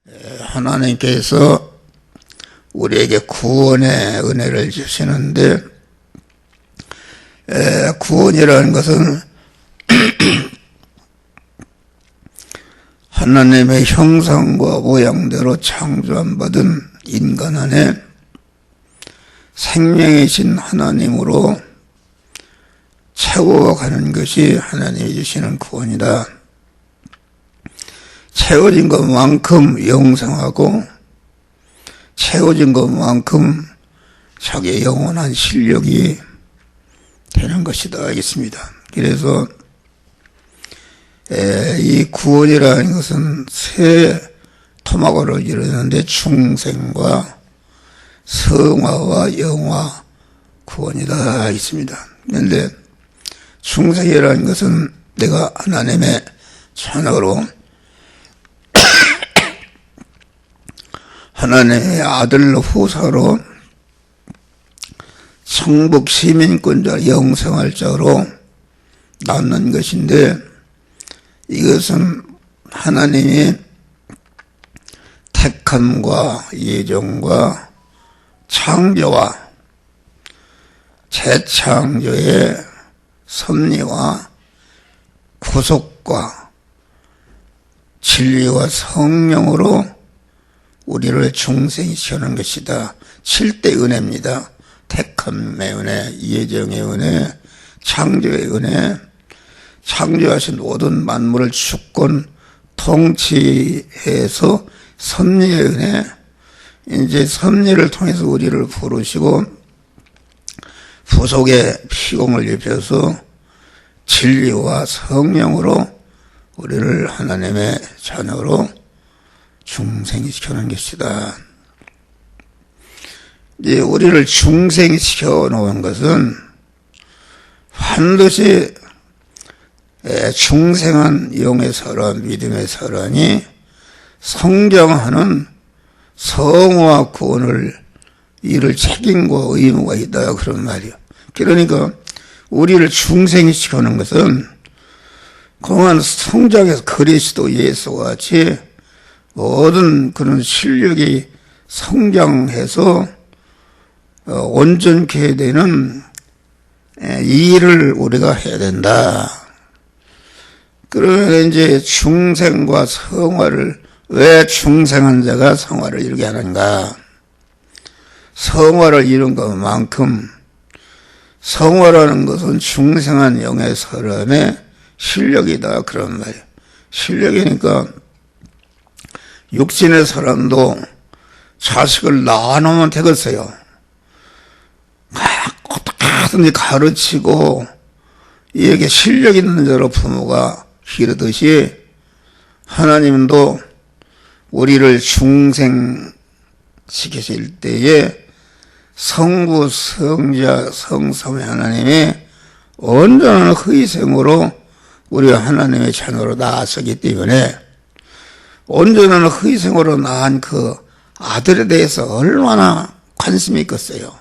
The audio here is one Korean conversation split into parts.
하나님께서 우리에게 구원의 은혜를 주시는데, 구원이라는 것은 하나님의 형상과 모양대로 창조한 받은 인간 안에 생명이신 하나님으로 채워가는 것이 하나님이 주시는 구원이다. 채워진 것만큼 영생하고 채워진 것만큼 자기의 영원한 실력이 되는 것이다 하겠습니다. 그래서 이 구원이라는 것은 세 토막으로 이루어지는데 충생과 성화와 영화 구원이다 있습니다. 그런데 충생이라는 것은 내가 하나님의 자녀로 하나님의 아들 후사로 천국 시민권자 영생할 자로 낳는 것인데, 이것은 하나님이 택함과 예정과 창조와 재창조의 섭리와 구속과 진리와 성령으로 우리를 중생시키는 것이다. 7대 은혜입니다. 택함의 은혜, 예정의 은혜, 창조의 은혜, 창조하신 모든 만물을 주권 통치해서 섭리의 은혜, 이제 섭리를 통해서 우리를 부르시고 부속의 피공을 입혀서 진리와 성령으로 우리를 하나님의 자녀로 중생시켜놓은 것이다. 이제 우리를 중생시켜 놓은 것은 반드시 중생한 영의 사람, 믿음의 사람이 성경하는 성화 구원을 이룰 책임과 의무가 있다 그런 말이요. 그러니까 우리를 중생시켜 놓은 것은 그동안 성장해서 그리스도 예수와 같이 모든 그런 실력이 성장해서 온전케 되는 이 일을 우리가 해야 된다. 그러면 이제 중생과 성화를, 왜 중생한 자가 성화를 이루게 하는가? 성화를 이룬 것만큼, 성화라는 것은 중생한 영의 사람의 실력이다 그런 말이에요. 실력이니까 육신의 사람도 자식을 낳아놓으면 되겠어요. 어떻게든지 가르치고 이에게 실력 있는 자로 부모가 기르듯이 하나님도 우리를 중생시키실 때에 성부, 성자, 성삼위 하나님이 온전한 희생으로 우리가 하나님의 자녀로 나서기 때문에 온전한 희생으로 낳은 그 아들에 대해서 얼마나 관심이 있겠어요.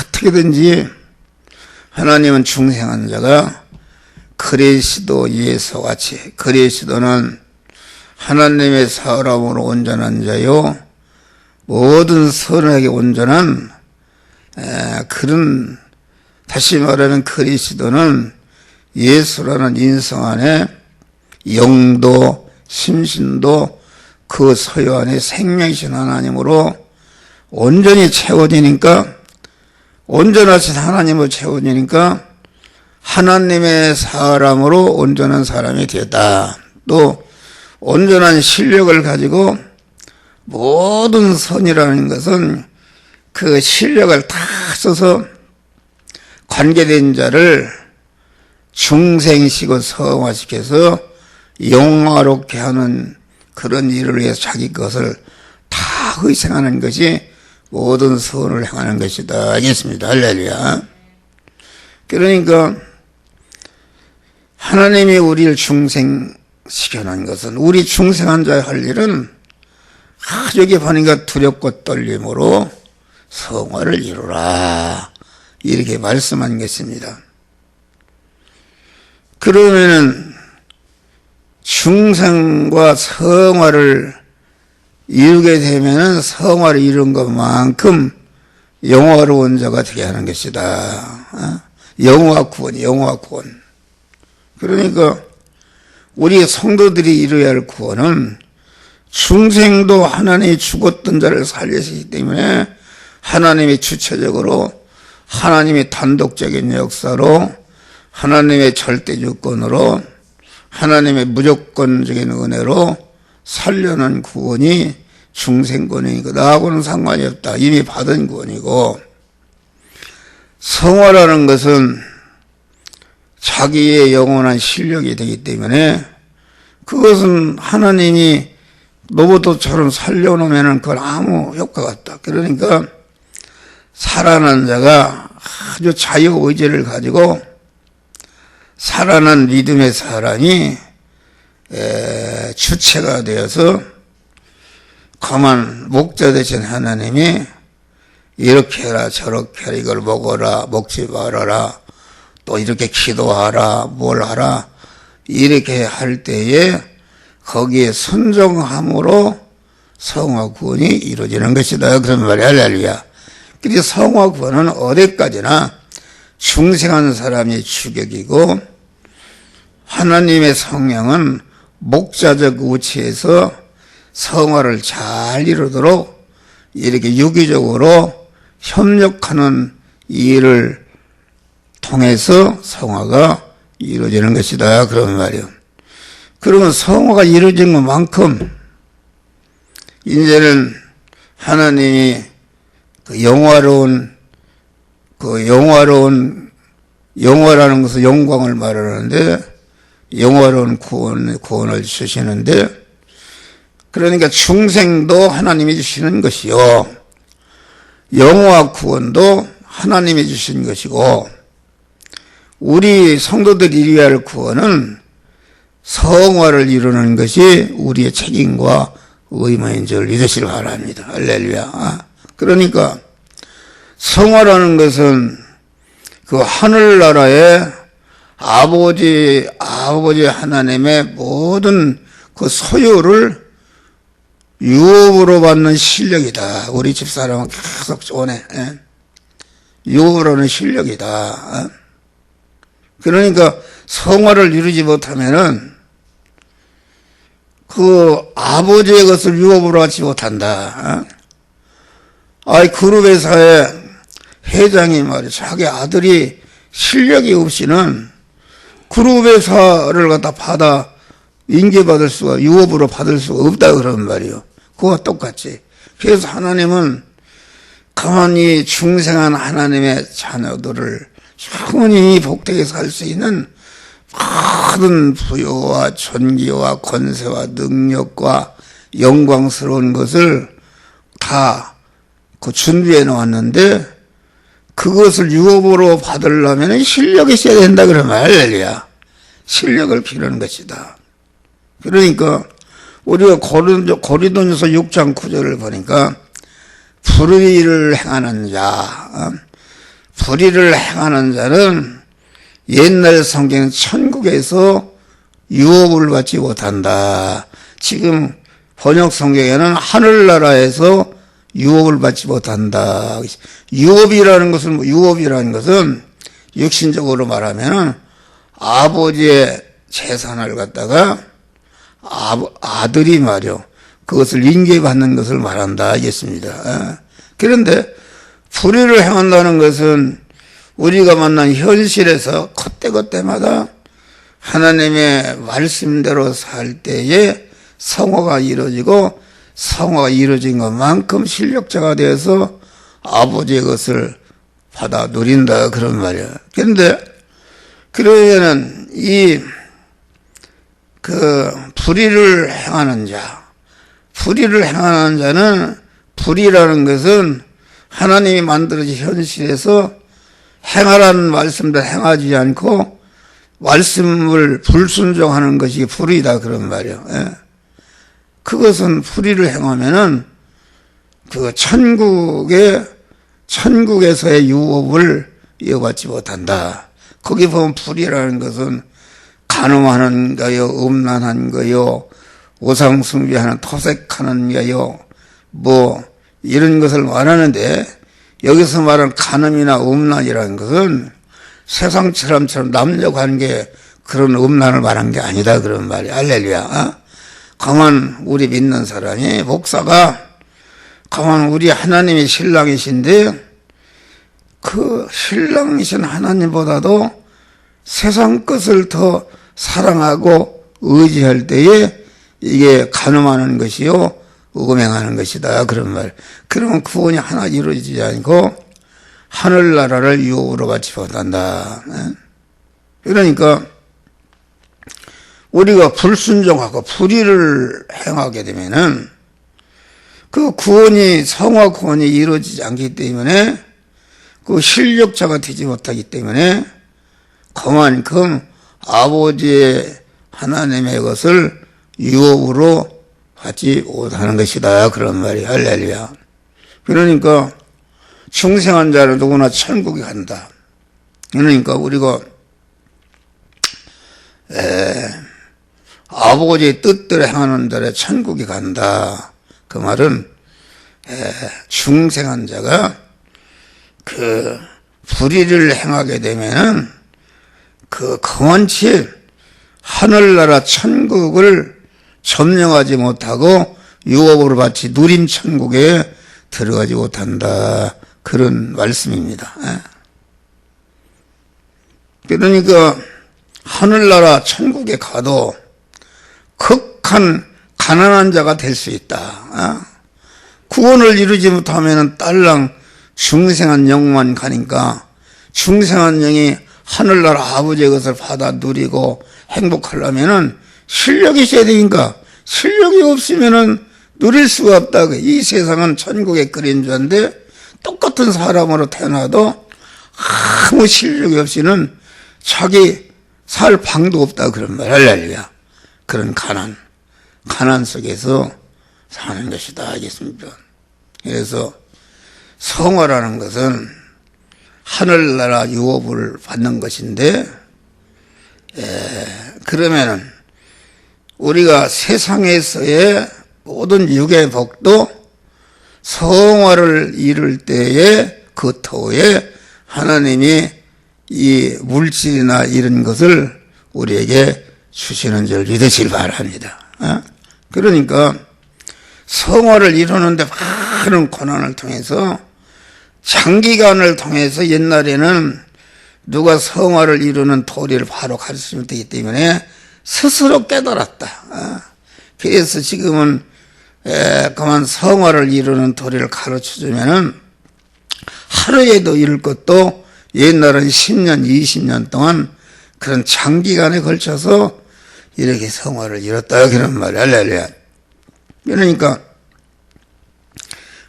어떻게든지 하나님은 중생한 자가 그리스도 예수와 같이, 그리스도는 하나님의 사람으로 온전한 자요 모든 선하게 온전한 그런, 다시 말하면 그리스도는 예수라는 인성 안에 영도 심신도 그 소유 안에 생명이신 하나님으로 온전히 채워지니까, 온전하신 하나님으로 채워지니까 하나님의 사람으로 온전한 사람이 되었다. 또 온전한 실력을 가지고 모든 선이라는 것은 그 실력을 다 써서 관계된 자를 중생시키고 성화시켜서 영화롭게 하는 그런 일을 위해서 자기 것을 다 희생하는 것이 모든 선을 행하는 것이다 하겠습니다. 할렐루야. 그러니까 하나님이 우리를 중생시켜놓은 것은, 우리 중생한 자의 할 일은 아주 보니까 두렵고 떨림으로 성화를 이루라 이렇게 말씀한 것입니다. 그러면은 중생과 성화를 이루게 되면은 성화를 이룬 것만큼 영화로운 자가 되게 하는 것이다. 영화 구원, 영화 구원. 그러니까 우리 성도들이 이루어야 할 구원은 중생도 하나님이 죽었던 자를 살리시기 때문에 하나님이 주체적으로 하나님의 단독적인 역사로 하나님의 절대주권으로 하나님의 무조건적인 은혜로 살려는 구원이 중생구원이고 나하고는 상관이 없다. 이미 받은 구원이고 성화라는 것은 자기의 영원한 실력이 되기 때문에 그것은 하나님이 로봇처럼 살려놓으면 그건 아무 효과가 없다. 그러니까 살아난 자가 아주 자유의지를 가지고 살아난 믿음의 사람이 주체가 되어서 가만 목자 되신 하나님이 이렇게 해라 저렇게 해라 이걸 먹어라 먹지 말아라 또 이렇게 기도하라 뭘 하라 이렇게 할 때에 거기에 순종함으로 성화구원이 이루어지는 것이다. 그런 말이야. 할렐루야. 그래서 성화구원은 어디까지나 중생한 사람이 주격이고 하나님의 성령은 목자적 위치에서 성화를 잘 이루도록 이렇게 유기적으로 협력하는 일을 통해서 성화가 이루어지는 것이다. 그런 말이요. 그러면 성화가 이루어진 것만큼 이제는 하나님이 영화라는 것은 영광을 말하는데 영화로운 구원을 주시는데 그러니까 중생도 하나님이 주시는 것이요 영화 구원도 하나님이 주신 것이고 우리 성도들이 이루어야 할 구원은 성화를 이루는 것이 우리의 책임과 의무인 줄 믿으시기 바랍니다. 할렐루야. 그러니까 성화라는 것은 그 하늘나라의 아버지 하나님의 모든 그 소유를 유업으로 받는 실력이다. 우리 집사람은 계속 조언해. 유업으로 하는 실력이다. 그러니까 성화를 이루지 못하면은 그 아버지의 것을 유업으로 하지 못한다. 그룹회사의 회장이 말이야 자기 아들이 실력이 없이는 그룹회사를 갖다 받아 인계받을 수가 유업으로 받을 수가 없다 그런 말이요. 그와 똑같이. 그래서 하나님은 가만히 중생한 하나님의 자녀들을 충분히 복되게 살 수 있는 모든 부여와 존귀와 권세와 능력과 영광스러운 것을 다 준비해 놓았는데 그것을 유업으로 받으려면 실력이 있어야 된다 그러면 할렐루야. 실력을 필요한 것이다. 그러니까 우리가 고린도전서 6장 9절을 보니까 불의를 행하는 자, 불의를 행하는 자는 옛날 성경은 천국에서 유업을 받지 못한다. 지금 번역 성경에는 하늘나라에서 유업을 받지 못한다. 유업이라는 것은 육신적으로 말하면 아버지의 재산을 갖다가 아들이 말이요. 그것을 인계받는 것을 말한다. 알겠습니다. 그런데 불의를 행한다는 것은 우리가 만난 현실에서 그때그때마다 하나님의 말씀대로 살 때에 성화가 이루어지고 성화가 이루어진 것만큼 실력자가 되어서 아버지의 것을 받아 누린다 그런 말이야. 그런데 그러면은 불의를 행하는 자는 불의라는 것은 하나님이 만들어진 현실에서 행하라는 말씀도 행하지 않고 말씀을 불순종하는 것이 불의다 그런 말이에요. 그것은 불의를 행하면은 그 천국에서의 유업을 이어받지 못한다. 거기 보면 불의라는 것은 간음하는 거요, 음란한 거요, 우상 숭배하는 토색하는 위하여 뭐 이런 것을 말하는데, 여기서 말하는 간음이나 음란이라는 것은 세상처럼 남녀관계 그런 음란을 말한 게 아니다 그런 말이야. 할렐루야. 가만 우리 믿는 사람이, 목사가 가만 우리 하나님의 신랑이신데 그 신랑이신 하나님보다도 세상 것을 더 사랑하고 의지할 때에 이게 간음하는 것이요 음행하는 것이다 그런 말. 그러면 구원이 하나 이루어지지 않고 하늘나라를 유업으로 받지 못한다. 그러니까 우리가 불순종하고 불의를 행하게 되면은 그 구원이, 성화 구원이 이루어지지 않기 때문에, 그 실력자가 되지 못하기 때문에 그만큼 아버지의 하나님의 것을 유업으로 받지 못하는 것이다 그런 말이. 할렐루야. 그러니까 중생한 자는 누구나 천국에 간다. 그러니까 우리가 아버지의 뜻대로 행하는 자를 천국에 간다. 그 말은 중생한 자가 그 불의를 행하게 되면은 그 영원치 하늘나라 천국을 점령하지 못하고 유업으로 받지 누림 천국에 들어가지 못한다 그런 말씀입니다. 그러니까 하늘나라 천국에 가도 극한 가난한 자가 될 수 있다. 구원을 이루지 못하면 딸랑 중생한 영만 가니까, 중생한 영이 하늘나라 아버지의 것을 받아 누리고 행복하려면은 실력이 있어야 되니까, 실력이 없으면은 누릴 수가 없다. 이 세상은 천국의 그림자인데 똑같은 사람으로 태어나도 아무 실력이 없이는 자기 살 방도 없다 그런 말. 할렐루야. 그런 가난 속에서 사는 것이다 알겠습니까? 그래서 성화라는 것은 하늘나라 유업을 받는 것인데, 그러면은 우리가 세상에서의 모든 육의 복도 성화를 이룰 때에 그 터에 하나님이 이 물질이나 이런 것을 우리에게 주시는 줄 믿으시길 바랍니다. 그러니까 성화를 이루는데 많은 고난을 통해서, 장기간을 통해서, 옛날에는 누가 성화를 이루는 도리를 바로 가르치면 되기 때문에 스스로 깨달았다. 그래서 지금은 그만 성화를 이루는 도리를 가르쳐주면은 하루에도 이룰 것도 옛날은 10년, 20년 동안 그런 장기간에 걸쳐서 이렇게 성화를 이뤘다 그런 말이야. 할렐루야. 그러니까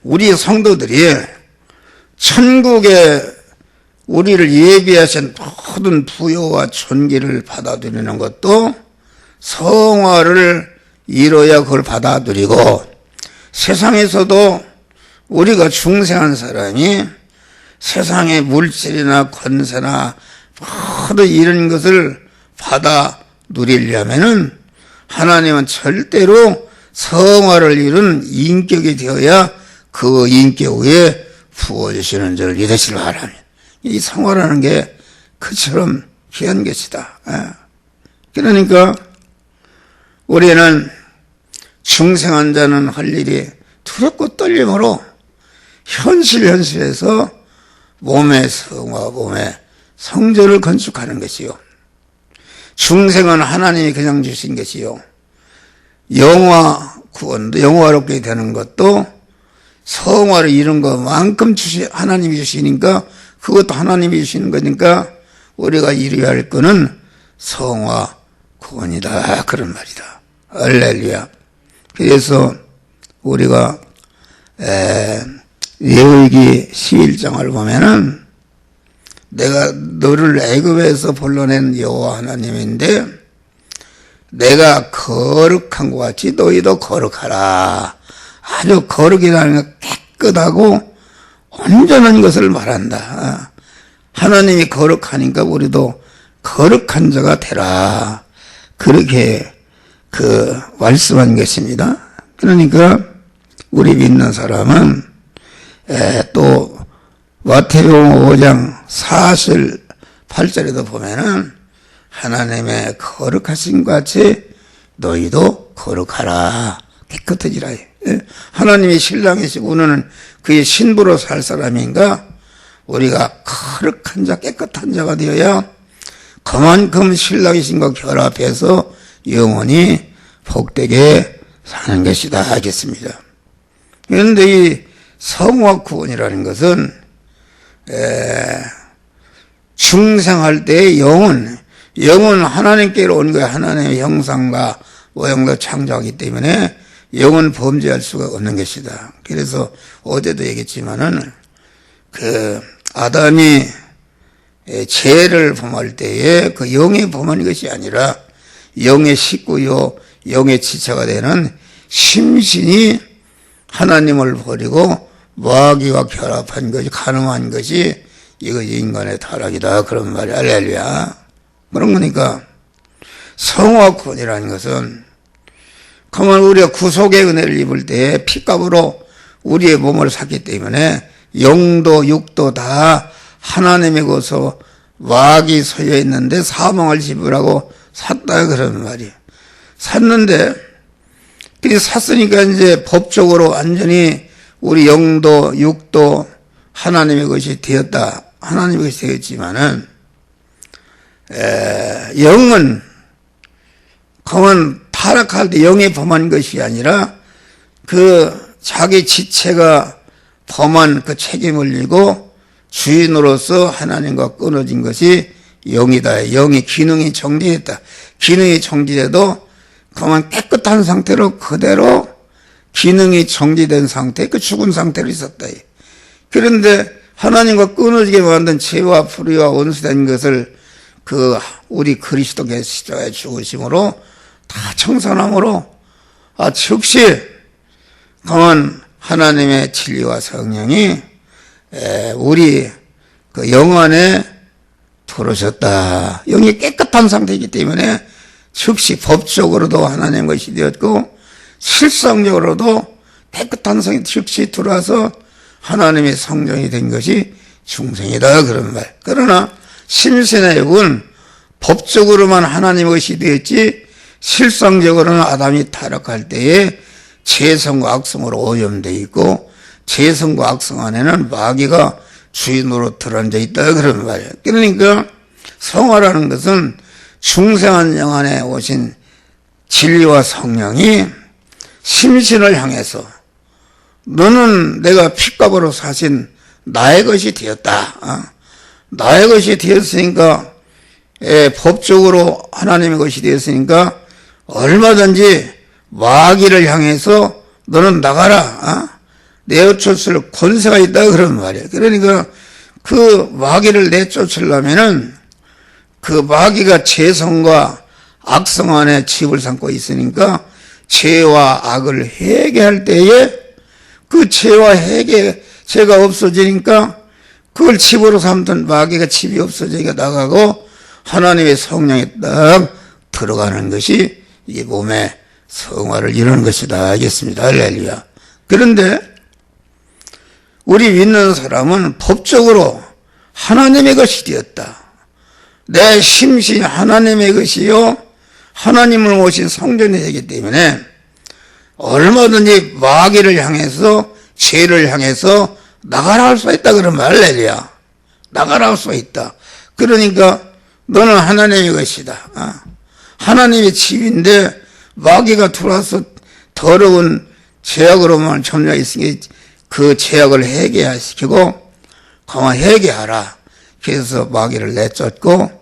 우리 성도들이 천국에 우리를 예비하신 모든 부여와 존귀를 받아들이는 것도 성화를 이뤄야 그걸 받아들이고, 세상에서도 우리가 중생한 사람이 세상의 물질이나 권세나 모든 이런 것을 받아 누리려면은 하나님은 절대로 성화를 이룬 인격이 되어야 그 인격 위에 부어주시는 줄 믿으시길 바랍니다. 이 성화라는 게 그처럼 귀한 것이다. 그러니까 우리는 중생한 자는 할 일이 두렵고 떨림으로 현실에서 몸의 성화, 몸의 성전을 건축하는 것이요. 중생은 하나님이 그냥 주신 것이요. 영화 구원도 영화롭게 되는 것도 성화를 이룬 것만큼 하나님이 주시니까, 그것도 하나님이 주시는 거니까 우리가 이루어야 할 거는 성화 구원이다 그런 말이다. 할렐루야. 그래서 우리가 레위기 11장을 보면은, 내가 너를 애굽에서 불러낸 여호와 하나님인데 내가 거룩한 것 같이 너희도 거룩하라. 아주 거룩이라는 건 깨끗하고 온전한 것을 말한다. 하나님이 거룩하니까 우리도 거룩한 자가 되라. 그렇게 말씀한 것입니다. 그러니까 우리 믿는 사람은 또 마태복음 5장 4절 8절에도 보면은 하나님의 거룩하신 같이 너희도 거룩하라, 깨끗해지라. 하나님이 신랑이시고 우리는 그의 신부로 살 사람인가 우리가 거룩한 자, 깨끗한 자가 되어야 그만큼 신랑이신과 결합해서 영원히 복되게 사는 것이다 하겠습니다. 그런데 이 성화 구원이라는 것은 중생할 때의 영은 하나님께로 온 거예요. 하나님의 형상과 모형으로 창조하기 때문에 영은 범죄할 수가 없는 것이다. 그래서 어제도 얘기했지만은 아담이 죄를 범할 때에 그 영이 범한 것이 아니라 영의 식구요, 영의 지체가 되는 심신이 하나님을 버리고 마귀와 결합한 것이 가능한 것이 이것이 인간의 타락이다. 그런 말이 할렐루야. 그런 거니까 성화구원이라는 것은 그러면 우리가 구속의 은혜를 입을 때에 피값으로 우리의 몸을 샀기 때문에 영도 육도 다 하나님의 것으로 마귀 소유에 있는데 사망을 지불하고 샀다 그런 말이에요. 샀는데 샀으니까 이제 법적으로 완전히 우리 영도 육도 하나님의 것이 되었다. 하나님의 것이 되었지만은 영은 그만 타락할 때 영이 범한 것이 아니라 자기 지체가 범한 그 책임을 지고 주인으로서 하나님과 끊어진 것이 영이다. 영이 기능이 정지됐다. 기능이 정지돼도 그만 깨끗한 상태로 그대로 기능이 정지된 상태, 죽은 상태로 있었다. 그런데 하나님과 끊어지게 만든 죄와 불의와 원수된 것을 우리 그리스도께서 십자가에 죽으심으로 다 청산함으로 즉시 그만 하나님의 진리와 성령이 우리 영 안에 들어오셨다. 영이 깨끗한 상태이기 때문에 즉시 법적으로도 하나님 것이 되었고 실성적으로도 깨끗한 성이 즉시 들어와서 하나님의 성정이 된 것이 중생이다 그런 말. 그러나 심신의 육은 법적으로만 하나님의 것이 되었지 실성적으로는 아담이 타락할 때에 죄성과 악성으로 오염되어 있고 죄성과 악성 안에는 마귀가 주인으로 들어앉아 있다 그런 말이에요. 그러니까 성화라는 것은 중생한 영 안에 오신 진리와 성령이 심신을 향해서 너는 내가 피값으로 사신 나의 것이 되었다. 나의 것이 되었으니까 법적으로 하나님의 것이 되었으니까 얼마든지 마귀를 향해서 너는 나가라. 내쫓을 권세가 있다 그런 말이에요. 그러니까 그 마귀를 내쫓으려면은 그 마귀가 죄성과 악성 안에 집을 삼고 있으니까 죄와 악을 회개할 때에 그 죄와 죄가 없어지니까 그걸 집으로 삼던 마귀가 집이 없어지니까 나가고 하나님의 성령이 딱 들어가는 것이 이 몸의 성화를 이루는 것이다 알겠습니다. 할렐루야. 그런데 우리 믿는 사람은 법적으로 하나님의 것이 되었다. 내 심신이 하나님의 것이요 하나님을 모신 성전이 되기 때문에 얼마든지 마귀를 향해서 죄를 향해서 나가라 할 수가 있다 그런 말 할렐루야. 나가라 할 수가 있다. 그러니까 너는 하나님의 것이다. 하나님의 집인데 마귀가 들어와서 더러운 죄악으로만 점유하고 있으니 그 죄악을 회개시키고 그만 회개하라. 그래서 마귀를 내쫓고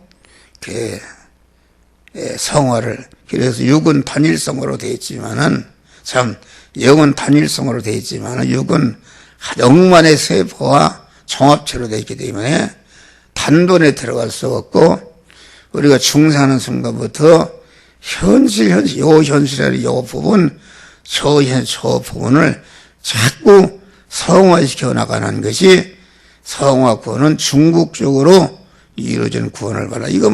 성화를 그래서 육은 단일성으로 되어 있지만은 참 영은 단일성으로 되어 있지만은 육은 영만의 세포와 종합체로 되어 있기 때문에 단돈에 들어갈 수 없고 우리가 중생하는 순간부터 현실의 요 부분 저 부분을 자꾸 성화시켜 나가는 것이 성화 구원은 중국적으로 이루어진 구원을 말하. 이거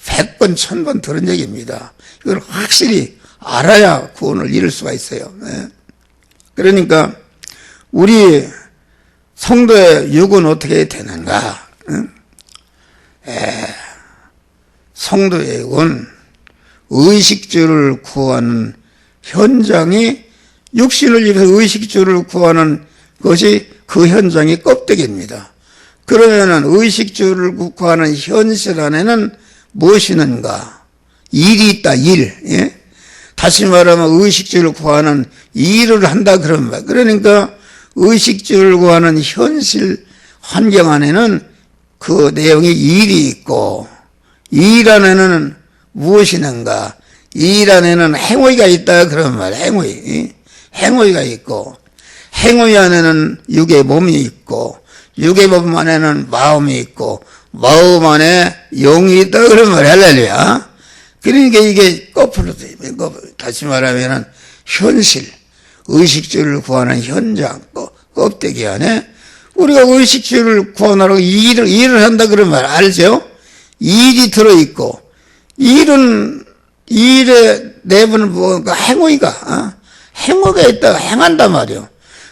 100번, 1000번 들은 얘기입니다. 이걸 확실히 알아야 구원을 이룰 수가 있어요. 예. 그러니까 우리 성도의 육은 어떻게 되는가? 성도의 육은 의식주를 구하는 현장이, 육신을 입어서 의식주를 구하는 것이 그 현장의 껍데기입니다. 그러면은 의식주를 구하는 현실 안에는 무엇이 있는가? 일이 있다, 일. 예? 다시 말하면 의식주를 구하는 일을 한다, 그런 말. 그러니까 의식주를 구하는 현실 환경 안에는 그 내용이 일이 있고, 일 안에는 무엇이 있는가? 일 안에는 행위가 있다, 그런 말. 행위가 있고, 행위 안에는 육의 몸이 있고, 육의 몸 안에는 마음이 있고, 마음 안에 영이 있다, 그런 말. 할렐루야. 그러니까 이게 거꾸로 돼. 다시 말하면은 현실, 의식주를 구하는 현장, 껍데기 안에 우리가 의식주를 구하느라고 일을 한다, 그런 말 알죠? 일이 들어있고, 일의 내부는 뭐가 행위가 있다, 행한단 말이요.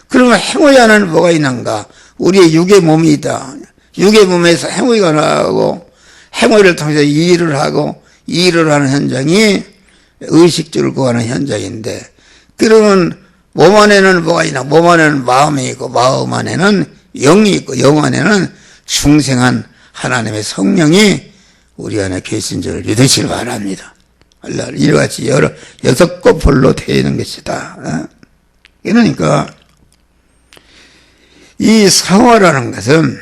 그러면 행위 안에는 뭐가 있는가? 우리의 육의 몸이 있다. 육의 몸에서 행위가 나고, 행위를 통해서 일을 하고, 일을 하는 현장이 의식주를 구하는 현장인데, 그러면 몸 안에는 뭐가 있나? 몸 안에는 마음이 있고, 마음 안에는 영이 있고, 영 안에는 중생한 하나님의 성령이 우리 안에 계신 줄 믿으시기 바랍니다. 이와 같이 여섯 꼬풀로 되어 있는 것이다. 그러니까 이 사화라는 것은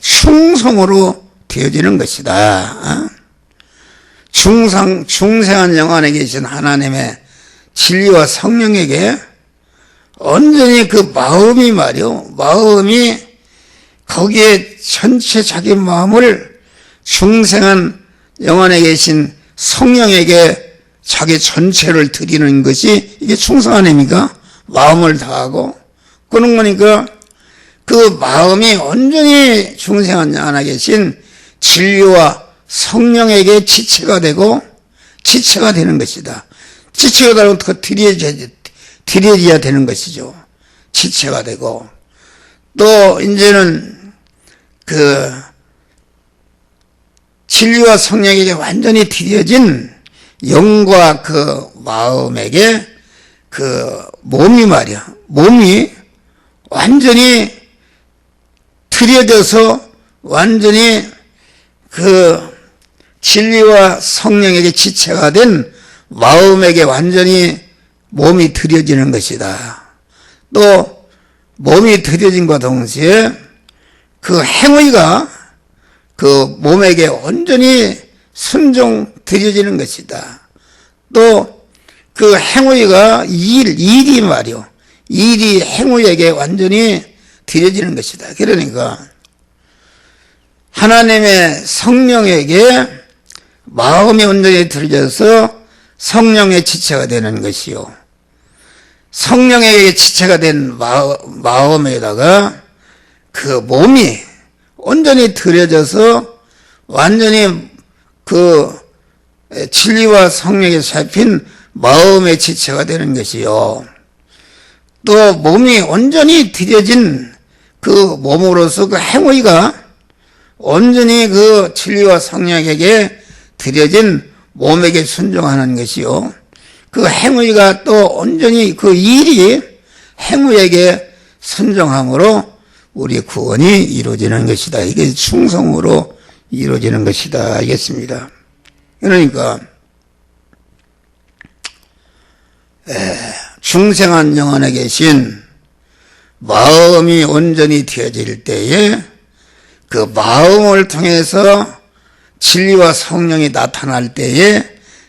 충성으로 되어지는 것이다. 중생한 영 안에 계신 하나님의 진리와 성령에게 온전히 그 마음이 말이요, 마음이 거기에 전체 자기 마음을 중생한 영 안에 계신 성령에게 자기 전체를 드리는 것이 이게 충성한 의미가 마음을 다하고 그런 거니까 그 마음이 온전히 중생한 영 안에 계신 진리와 성령에게 지체가 되고 지체가 되는 것이다. 지체가 되면 더 드려져야 되는 것이죠. 지체가 되고 또 이제는 그 진리와 성령에게 완전히 드려진 영과 그 마음에게 그 몸이 말이야. 몸이 완전히 드려져서 완전히 그 진리와 성령에게 지체가 된 마음에게 완전히 몸이 드려지는 것이다. 또 몸이 드려진과 동시에 그 행위가 그 몸에게 온전히 순종 드려지는 것이다. 또 그 행위가 일이 말이요. 일이 행위에게 완전히 드려지는 것이다. 그러니까 하나님의 성령에게 마음이 온전히 드려져서 성령의 지체가 되는 것이요. 성령에게 지체가 된 마음에다가 그 몸이 온전히 드려져서 완전히 그 진리와 성령에 잡힌 마음의 지체가 되는 것이요. 또 몸이 온전히 드려진 그 몸으로서 그 행위가 온전히 그 진리와 성령에게 드려진 몸에게 순종하는 것이요. 그 행위가 또 온전히 그 일이 행위에게 순종함으로 우리 구원이 이루어지는 것이다. 이게 충성으로 이루어지는 것이다. 알겠습니다. 그러니까 중생한 영 안에 계신 마음이 온전히 되어질 때에 그 마음을 통해서 진리와 성령이 나타날 때에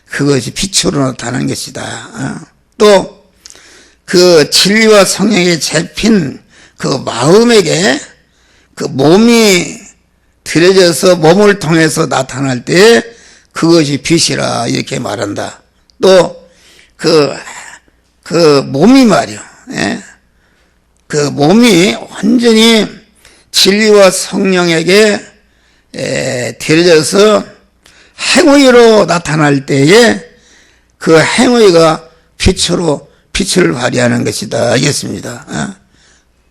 그것이 빛으로 나타나는 것이다. 또 그 진리와 성령에 잡힌 그 마음에게 그 몸이 들여져서 몸을 통해서 나타날 때 그것이 빛이라 이렇게 말한다. 또 그 몸이 말이요. 그 몸이 완전히 진리와 성령에게 들여져서 행위로 나타날 때에 그 행위가 빛을 발휘하는 것이다. 알겠습니다.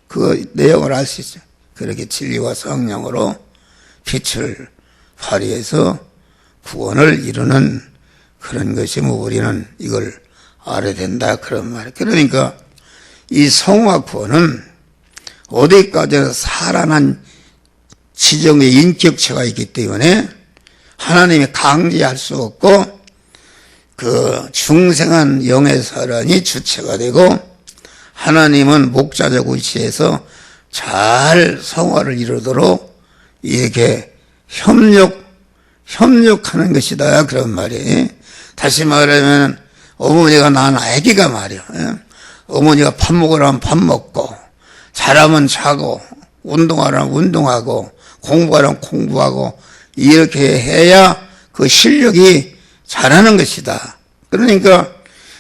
그 내용을 알 수 있어요. 그렇게 진리와 성령으로 빛을 발휘해서 구원을 이루는 그런 것이 우리는 이걸 알아야 된다. 그런 말이에요. 그러니까 이 성화 구원은 어디까지나 살아난 지정의 인격체가 있기 때문에 하나님이 강제할 수 없고 그 중생한 영의 사람이 주체가 되고 하나님은 목자적 위치에서 잘 성화를 이루도록 이렇게 협력하는 것이다. 그런 말이에요. 다시 말하면 어머니가 낳은 아기가 말이야. 어머니가 밥 먹으라면 밥 먹고 자라면 자고 운동하라면 운동하고 공부하라면 공부하고 이렇게 해야 그 실력이 자라는 것이다. 그러니까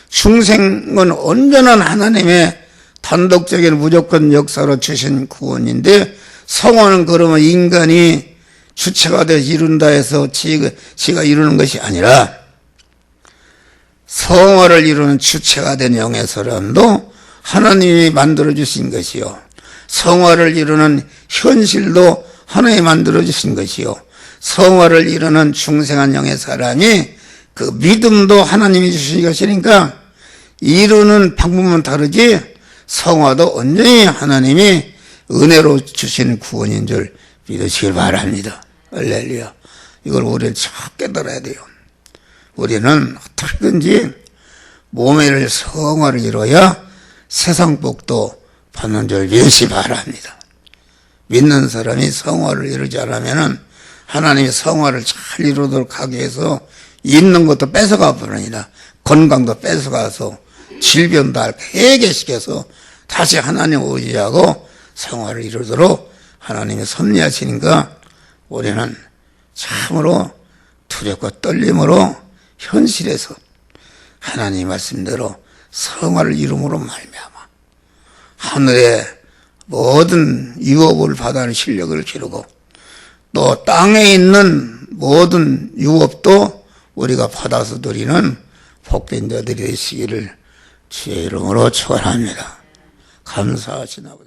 중생은 온전한 하나님의 단독적인 무조건 역사로 주신 구원인데 성화는 그러면 인간이 주체가 되어 이룬다 해서 지가 이루는 것이 아니라 성화를 이루는 주체가 된 영의 사람도 하나님이 만들어주신 것이요. 성화를 이루는 현실도 하나님이 만들어주신 것이요. 성화를 이루는 중생한 영의 사람이 그 믿음도 하나님이 주신 것이니까 이루는 방법은 다르지 성화도 온전히 하나님이 은혜로 주신 구원인 줄 믿으시길 바랍니다. 할렐루야. 이걸 우리는 잘 깨달아야 돼요. 우리는 어떻게든지 몸의 성화를 이뤄야 세상 복도 받는 줄 믿으시기 바랍니다. 믿는 사람이 성화를 이루지 않으면 하나님이 성화를 잘 이루도록 하기 위해서 있는 것도 뺏어가 버리니라 건강도 뺏어가서 질병도 해결시켜서 다시 하나님 의지하고 성화를 이루도록 하나님이 섭리하시니까 우리는 참으로 두렵고 떨림으로 현실에서 하나님 말씀대로 성화를 이룸으로 말미암아 하늘의 모든 유업을 받아는 실력을 기르고 또 땅에 있는 모든 유업도 우리가 받아서 누리는 복된 자들이 되시기를 주의 이름으로 축원합니다. 감사하시나 보다.